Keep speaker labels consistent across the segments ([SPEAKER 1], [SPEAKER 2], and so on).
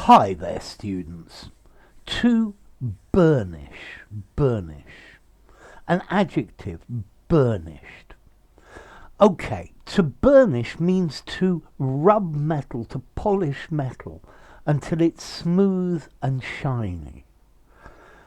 [SPEAKER 1] Hi there, students. To burnish, burnish. An adjective, burnished. Okay, to burnish means to rub metal, to polish metal until it's smooth and shiny.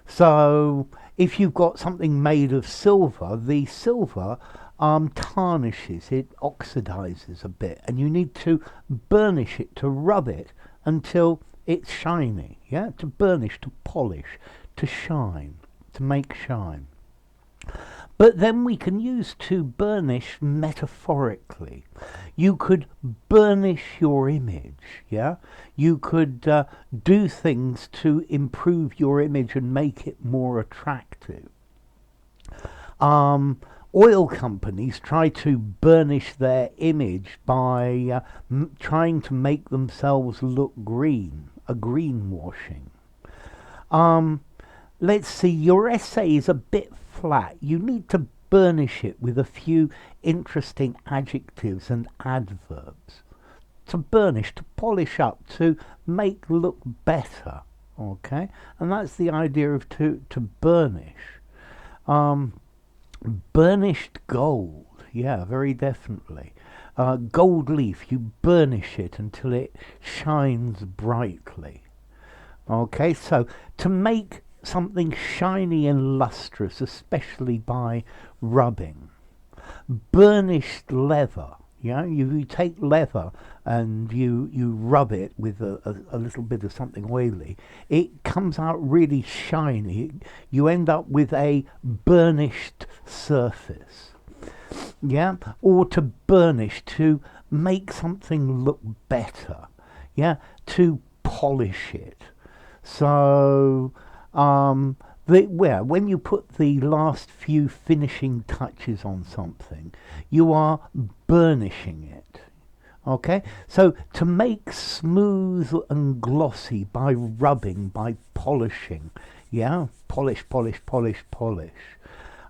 [SPEAKER 1] So if you've got something made of silver, the silver tarnishes, it oxidizes a bit, and you need to burnish it, to rub it until it's shiny. Yeah, to burnish, to polish, to shine, to make shine. But then we can use to burnish metaphorically. You could burnish your image, yeah? You could do things to improve your image and make it more attractive. Oil companies try to burnish their image by trying to make themselves look green, a greenwashing. Let's see, your essay is a bit flat. You need to burnish it with a few interesting adjectives and adverbs. To burnish, to polish up, to make look better. Okay? And that's the idea of to burnish. Burnished gold, yeah, very definitely. Gold leaf, you burnish it until it shines brightly. Okay, so to make something shiny and lustrous, especially by rubbing. Burnished leather. Yeah, you take leather and you rub it with a little bit of something oily. It comes out really shiny. You end up with a burnished surface. Yeah, or to burnish, to make something look better. Yeah, to polish it. So when you put the last few finishing touches on something, you are burnishing it. Okay? So to make smooth and glossy by rubbing, by polishing. Yeah? Polish, polish, polish, polish.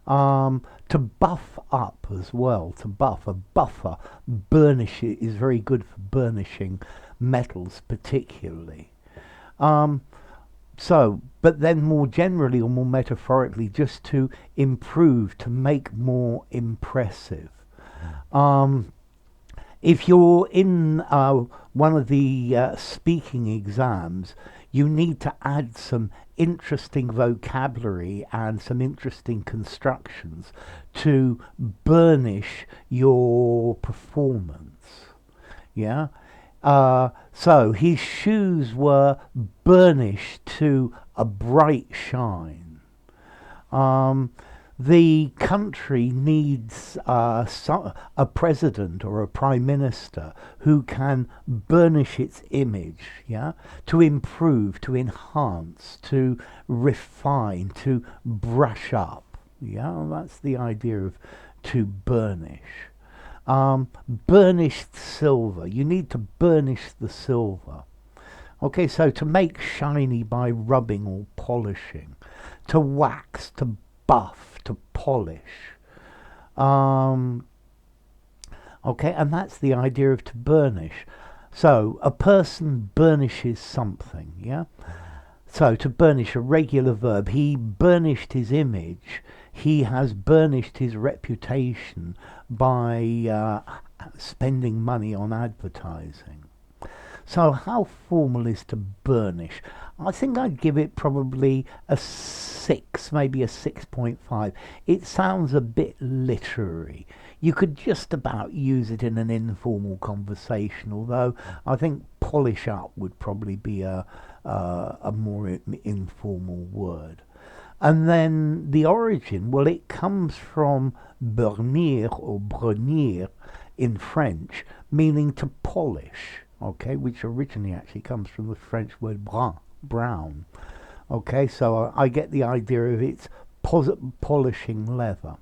[SPEAKER 1] To buff up as well, to buff, a buffer, burnish it is very good for burnishing metals particularly. But then more generally or more metaphorically, just to improve, to make more impressive. If you're in one of the speaking exams, you need to add some interesting vocabulary and some interesting constructions to burnish your performance. Yeah? So his shoes were burnished to a bright shine. The country needs a president or a prime minister who can burnish its image, yeah, to improve, to enhance, to refine, to brush up. Yeah, that's the idea of to burnish. Burnished silver. You need to burnish the silver. Okay, so to make shiny by rubbing or polishing. To wax, to buff, to polish. Okay, and that's the idea of to burnish. So a person burnishes something, yeah? So to burnish, a regular verb. He burnished his image. He has burnished his reputation by spending money on advertising. So how formal is to burnish? I think I'd give it probably a 6, maybe a 6.5. It sounds a bit literary. You could just about use it in an informal conversation, although I think polish up would probably be a more informal word. And then the origin, well, it comes from burnir or brunir in French, meaning to polish, okay, which originally actually comes from the French word brun, brown. Okay, so I get the idea of it's polishing leather.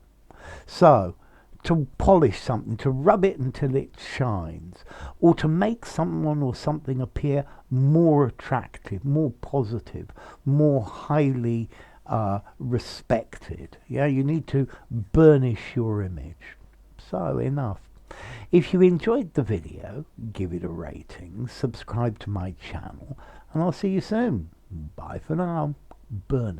[SPEAKER 1] So, to polish something, to rub it until it shines, or to make someone or something appear more attractive, more positive, more highly respected. Yeah, you need to burnish your image. So enough. If you enjoyed the video, give it a rating, subscribe to my channel, and I'll see you soon. Bye for now. Burnish.